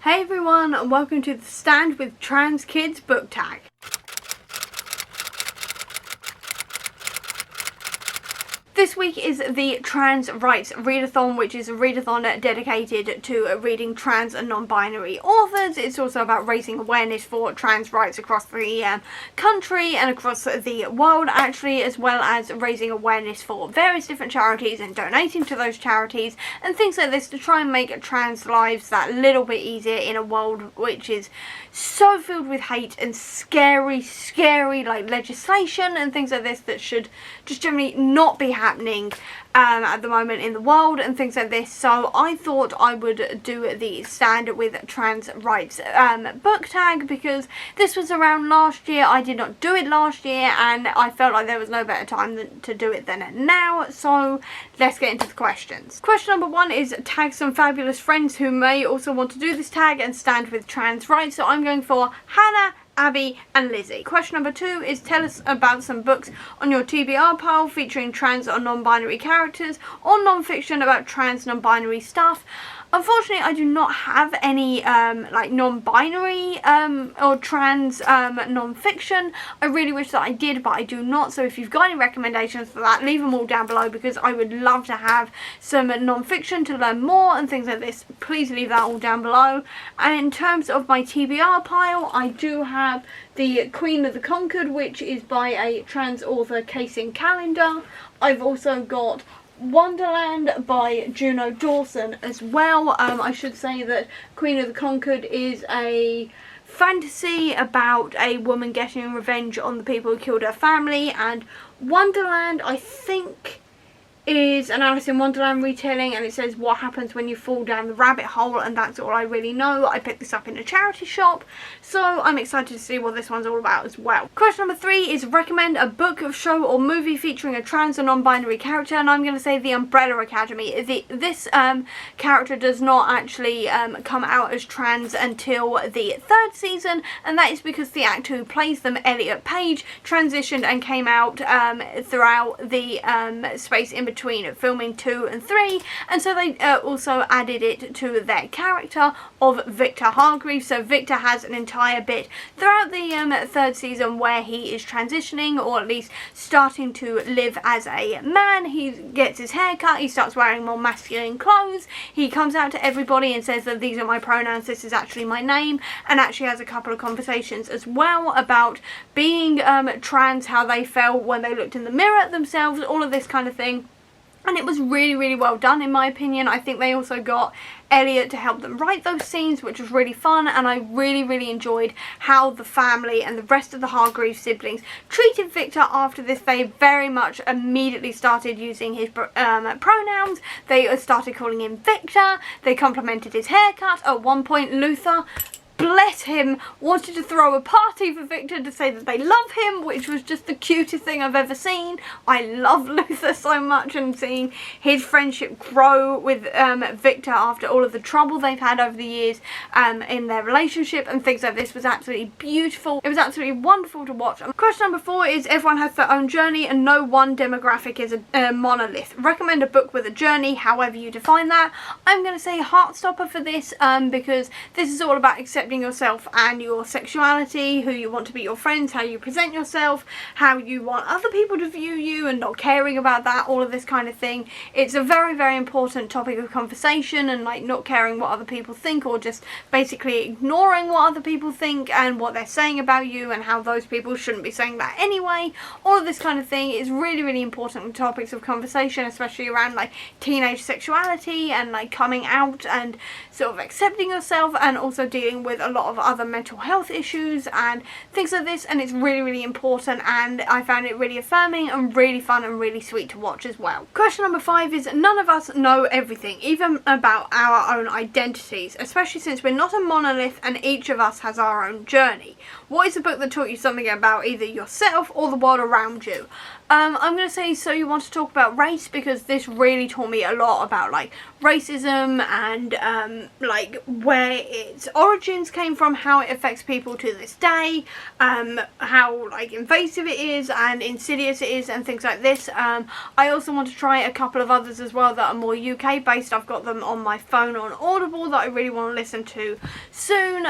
Hey everyone, and welcome to The Stand with Trans Kids book tag. This week is the Trans Rights Readathon, which is a readathon dedicated to reading trans and non-binary authors. It's also about raising awareness for trans rights across the country and across the world, actually, as well as raising awareness for various different charities and donating to those charities and things like this to try and make trans lives that little bit easier in a world which is so filled with hate and scary like legislation and things like this that should just generally not be happening at the moment in the world and things like this. So I thought I would do the Stand with Trans Rights book tag because this was around last year. I did not do it last year and I felt like there was no better time to do it than now. So let's get into the questions. Question number one is tag some fabulous friends who may also want to do this tag and stand with trans rights. So I'm going for Hannah, Abby and Lizzie. Question number two is tell us about some books on your TBR pile featuring trans or non-binary characters or non-fiction about trans non-binary stuff. Unfortunately, I do not have any like non-binary or trans non-fiction. I really wish that I did, but I do not. So if you've got any recommendations for that, leave them all down below because I would love to have some non-fiction to learn more and things like this. Please leave that all down below. And in terms of my TBR pile, I do have the Queen of the Conquered, which is by a trans author, Casey Calendar. I've also got Wonderland by Juno Dawson as well. I should say that Queen of the Conquered is a fantasy about a woman getting revenge on the people who killed her family, and Wonderland, I think, is an Alice in Wonderland retelling, and it says what happens when you fall down the rabbit hole, and that's all I really know. I picked this up in a charity shop, so I'm excited to see what this one's all about as well. Question number three is recommend a book, show or movie featuring a trans or non-binary character, and I'm going to say The Umbrella Academy. This character does not actually come out as trans until the third season, and that is because the actor who plays them, Elliot Page, transitioned and came out throughout the space in between filming 2 and 3, and so they also added it to their character of Victor Hargreaves. So Victor has an entire bit throughout the third season where he is transitioning, or at least starting to live as a man. He gets his hair cut, he starts wearing more masculine clothes, he comes out to everybody and says that these are my pronouns, this is actually my name, and actually has a couple of conversations as well about being trans, how they felt when they looked in the mirror at themselves, all of this kind of thing. And it was really well done in my opinion. I think they also got Elliot to help them write those scenes, which was really fun, and I really enjoyed how the family and the rest of the Hargreaves siblings treated Victor after this. They very much immediately started using his pronouns. They started calling him Victor. They complimented his haircut. At one point, Luther, bless him, wanted to throw a party for Victor to say that they love him, which was just the cutest thing I've ever seen. I love Luther so much, and seeing his friendship grow with Victor after all of the trouble they've had over the years in their relationship and things like this was absolutely beautiful. It was absolutely wonderful to watch. Question number four is everyone has their own journey and no one demographic is a monolith. Recommend a book with a journey, however you define that. I'm going to say Heartstopper for this because this is all about accepting yourself and your sexuality, who you want to be your friends, how you present yourself, how you want other people to view you and not caring about that, all of this kind of thing. It's a very important topic of conversation, and like not caring what other people think, or just basically ignoring what other people think and what they're saying about you and how those people shouldn't be saying that anyway. All of this kind of thing is really important topics of conversation, especially around like teenage sexuality and like coming out and sort of accepting yourself, and also dealing with a lot of other mental health issues and things like this, and it's really important, and I found it really affirming and really fun and really sweet to watch as well. Question number five is none of us know everything, even about our own identities, especially since we're not a monolith and each of us has our own journey. What is a book that taught you something about either yourself or the world around you? I'm going to say So You Want to Talk About Race, because this really taught me a lot about like racism and like where its origins came from, how it affects people to this day, how like invasive it is and insidious it is and things like this. I also want to try a couple of others as well that are more UK based. I've got them on my phone on Audible that I really want to listen to soon,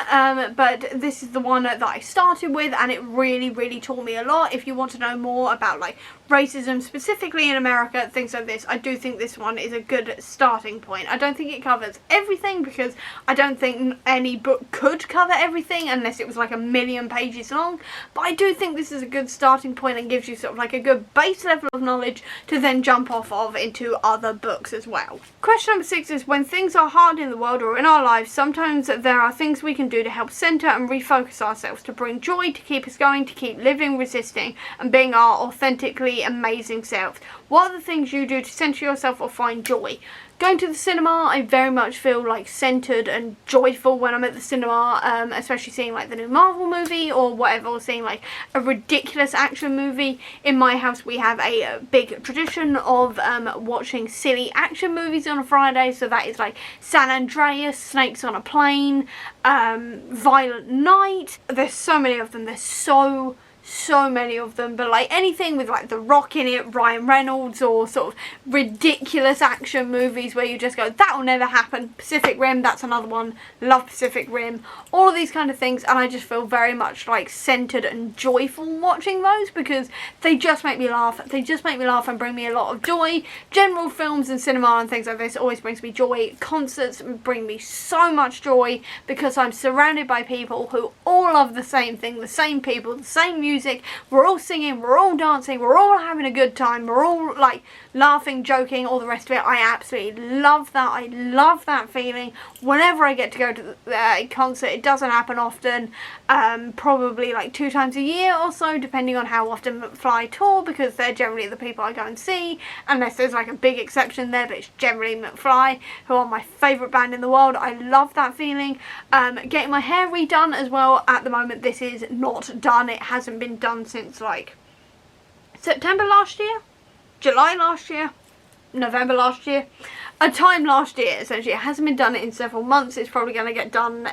but this is the one that I started with, and it really taught me a lot. If you want to know more about like racism specifically in America, things like this, I do think this one is a good starting point. I don't think it covers everything, because I don't think any book could cover everything unless it was like 1,000,000 pages long, but I do think this is a good starting point and gives you sort of like a good base level of knowledge to then jump off of into other books as well. Question number 6 is, when things are hard in the world or in our lives, sometimes there are things we can do to help centre and refocus ourselves, to bring joy, to keep us going, to keep living, resisting and being our authentically amazing selves. What are the things you do to centre yourself or find joy? Going to the cinema, I very much feel like centred and joyful when I'm at the cinema, especially seeing like the new Marvel movie or whatever, or seeing like a ridiculous action movie. In my house we have a big tradition of watching silly action movies on a Friday, so that is like San Andreas, Snakes on a Plane, Violent Night. There's so many of them, there's so many of them, but like anything with like The Rock in it, Ryan Reynolds, or sort of ridiculous action movies where you just go, that will never happen. Pacific Rim, that's another one, love Pacific Rim, all of these kind of things, and I just feel very much like centered and joyful watching those, because they just make me laugh, and bring me a lot of joy. General films and cinema and things like this always brings me joy. Concerts bring me so much joy, because I'm surrounded by people who all love the same thing, the same people, the same music. We're all singing, we're all dancing, we're all having a good time, we're all like laughing, joking, all the rest of it. I absolutely love that. I love that feeling whenever I get to go to a concert. It doesn't happen often, probably like 2 times a year or so, depending on how often McFly tour, because they're generally the people I go and see, unless there's like a big exception there, but it's generally McFly, who are my favourite band in the world. I love that feeling. Getting my hair redone as well. At the moment this is not done. It hasn't been done since like September last year, July last year, November last year, a time last year essentially. It hasn't been done in several months. It's probably going to get done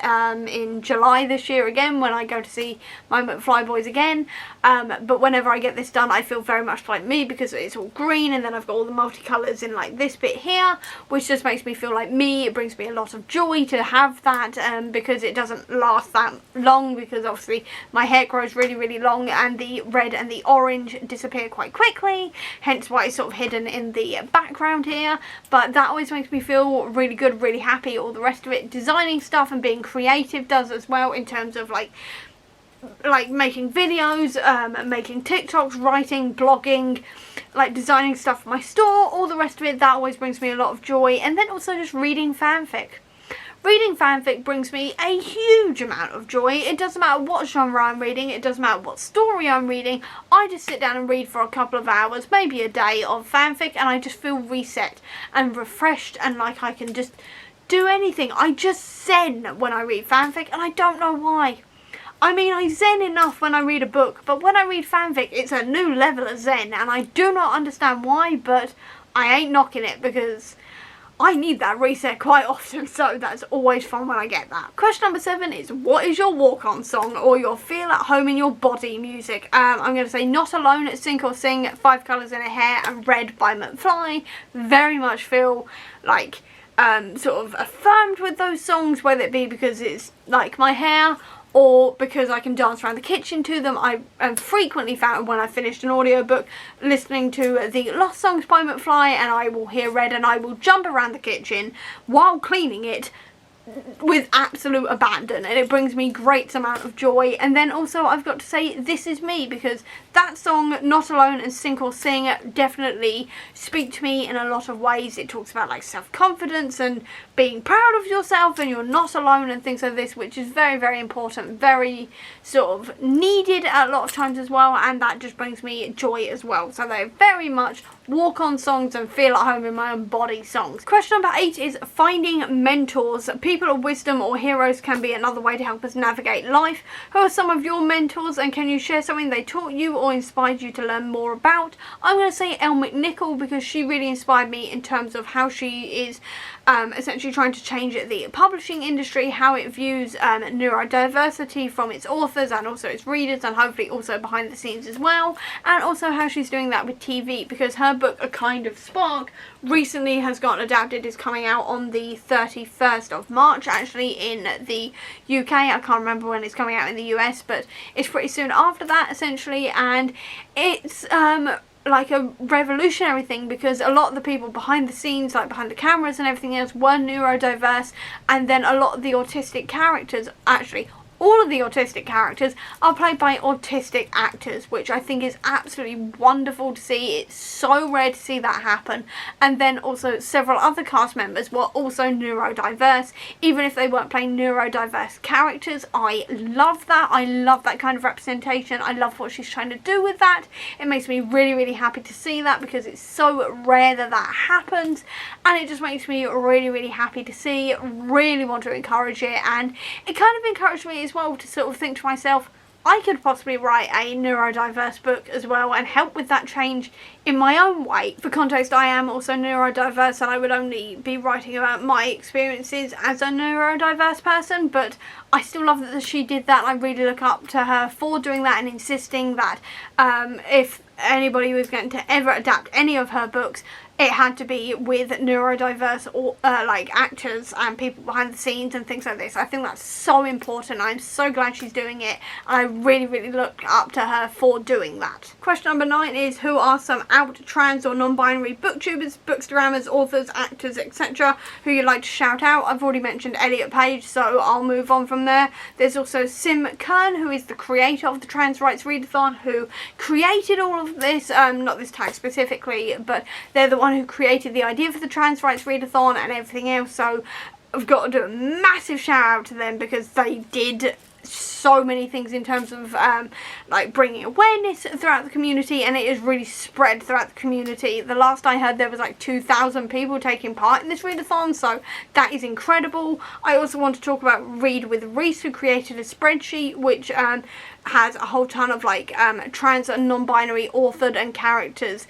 in July this year again, when I go to see my McFly boys again. But whenever I get this done, I feel very much like me, because it's all green, and then I've got all the multicolours in like this bit here, which just makes me feel like me. It brings me a lot of joy to have that, because it doesn't last that long, because obviously my hair grows really long, and the red and the orange disappear quite quickly, hence why it's sort of hidden in the background here. But that always makes me feel really good, really happy. All the rest of it, designing stuff and being creative, does as well, in terms of like making videos, making TikToks, writing, blogging, like designing stuff for my store, all the rest of it. That always brings me a lot of joy. And then also just reading fanfic. Reading fanfic brings me a huge amount of joy. It doesn't matter what genre I'm reading, it doesn't matter what story I'm reading. I just sit down and read for a couple of hours, maybe a day of fanfic, and I just feel reset and refreshed, and like I can just do anything. I just zen when I read fanfic, and I don't know why. I mean, I zen enough when I read a book, but when I read fanfic, it's a new level of zen, and I do not understand why, but I ain't knocking it, because I need that reset quite often, so that's always fun when I get that. Question number 7 is, what is your walk-on song or your feel at home in your body music? I'm going to say Not Alone, Sink or Sing, 5 Colours in a Hair, and Red by McFly. Very much feel like sort of affirmed with those songs, whether it be because it's like my hair, or because I can dance around the kitchen to them. I am frequently found when I finished an audiobook listening to the Lost Songs by McFly, and I will hear Red and I will jump around the kitchen while cleaning it with absolute abandon, and it brings me great amount of joy. And then also I've got to say This Is Me, because that song, Not Alone and Sink or Sing, definitely speak to me in a lot of ways. It talks about like self-confidence and being proud of yourself, and you're not alone and things like this, which is very important, very sort of needed at a lot of times as well, and that just brings me joy as well. So they're very much walk-on songs and feel at home in my own body songs. Question number 8 is finding mentors, people people of wisdom or heroes can be another way to help us navigate life? Who are some of your mentors, and can you share something they taught you or inspired you to learn more about? I'm going to say Elle McNichol, because she really inspired me in terms of how she is essentially trying to change the publishing industry, how it views neurodiversity from its authors and also its readers, and hopefully also behind the scenes as well, and also how she's doing that with TV, because her book A Kind of Spark recently has gotten adapted. Is coming out on the 31st of March actually in the UK. I can't remember when it's coming out in the US, but it's pretty soon after that essentially, and it's like a revolutionary thing, because a lot of the people behind the scenes, like behind the cameras and everything else, were neurodiverse, and then a lot of the autistic characters, actually all of the autistic characters, are played by autistic actors, which I think is absolutely wonderful to see. It's so rare to see that happen. And then also several other cast members were also neurodiverse, even if they weren't playing neurodiverse characters. I love that. I love that kind of representation. I love what she's trying to do with that. It makes me really, really happy to see that, because it's so rare that that happens, and it just makes me really, really happy to see. Really want to encourage it, and it kind of encouraged me as well to sort of think to myself, I could possibly write a neurodiverse book as well and help with that change in my own way. For context, I am also neurodiverse, and I would only be writing about my experiences as a neurodiverse person, but I still love that she did that. I really look up to her for doing that and insisting that if anybody was going to ever adapt any of her books, it had to be with neurodiverse or like actors and people behind the scenes and things like this. I think that's so important. I'm so glad she's doing it, and I really, really look up to her for doing that. Question number 9 is, who are some out trans or non-binary booktubers, bookstagrammers, authors, actors, etc. who you'd like to shout out? I've already mentioned Elliot Page, so I'll move on from there. There's also Sim Kern, who is the creator of the Trans Rights Readathon, who created all of this, not this tag specifically, but they're the one who created the idea for the Trans Rights Readathon and everything else, so I've got to do a massive shout out to them, because they did so many things in terms of like bringing awareness throughout the community, and it is really spread throughout the community. The last I heard, there was like 2,000 people taking part in this readathon, so that is incredible. I also want to talk about Read with Reese, who created a spreadsheet which has a whole ton of like trans and non-binary authored and characters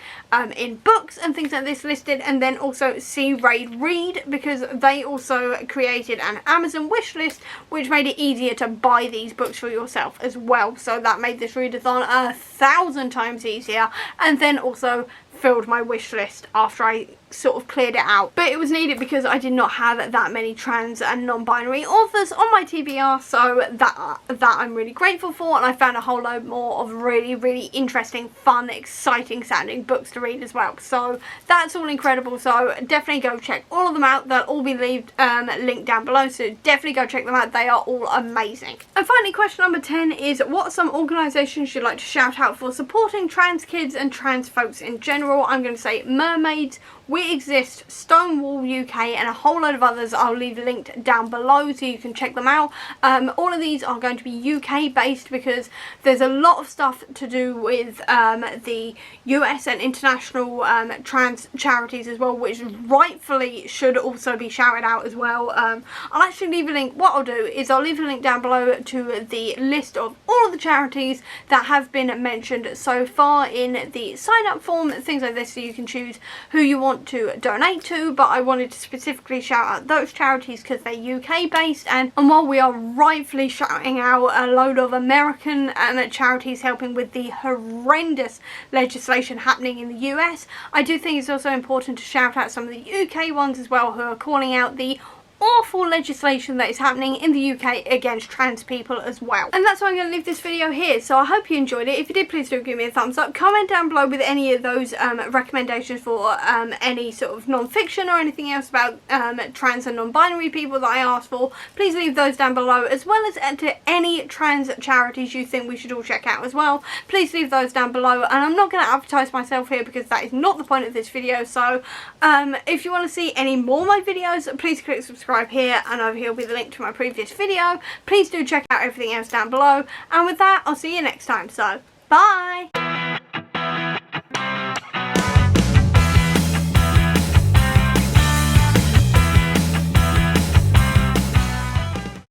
in books and things like this listed, and then also See Raid Read, because they also created an Amazon wish list which made it easier to buy these books for yourself as well, so that made this readathon 1,000 times easier, and then also filled my wish list after I sort of cleared it out. But it was needed because I did not have that many trans and non-binary authors on my TBR, so that I'm really grateful for, and I found a whole load more of really, really interesting, fun, exciting sounding books to read as well. So that's all incredible, so definitely go check all of them out. They'll all be linked down below, so definitely go check them out. They are all amazing. And finally, question number 10 is, what are some organisations you'd like to shout out for supporting trans kids and trans folks in general? I'm going to say Mermaids, We Exist, Stonewall UK, and a whole load of others I'll leave linked down below so you can check them out. All of these are going to be UK based, because there's a lot of stuff to do with the US and international trans charities as well, which rightfully should also be shouted out as well. I'll actually leave a link. What I'll do is I'll leave a link down below to the list of all of the charities that have been mentioned so far in the sign up form, things like this, so you can choose who you want to donate to. But I wanted to specifically shout out those charities because they're UK based, and while we are rightfully shouting out a load of American charities helping with the horrendous legislation happening in the US, I do think it's also important to shout out some of the UK ones as well, who are calling out the awful legislation that is happening in the UK against trans people as well. And that's why I'm going to leave this video here, so I hope you enjoyed it. If you did, please do give me a thumbs up. Comment down below with any of those recommendations for any sort of non-fiction or anything else about trans and non-binary people that I asked for. Please leave those down below, as well as to any trans charities you think we should all check out as well. Please leave those down below, and I'm not going to advertise myself here because that is not the point of this video. So if you want to see any more of my videos, please click subscribe here, and over here will be the link to my previous video. Please do check out everything else down below, and with that, I'll see you next time, so bye!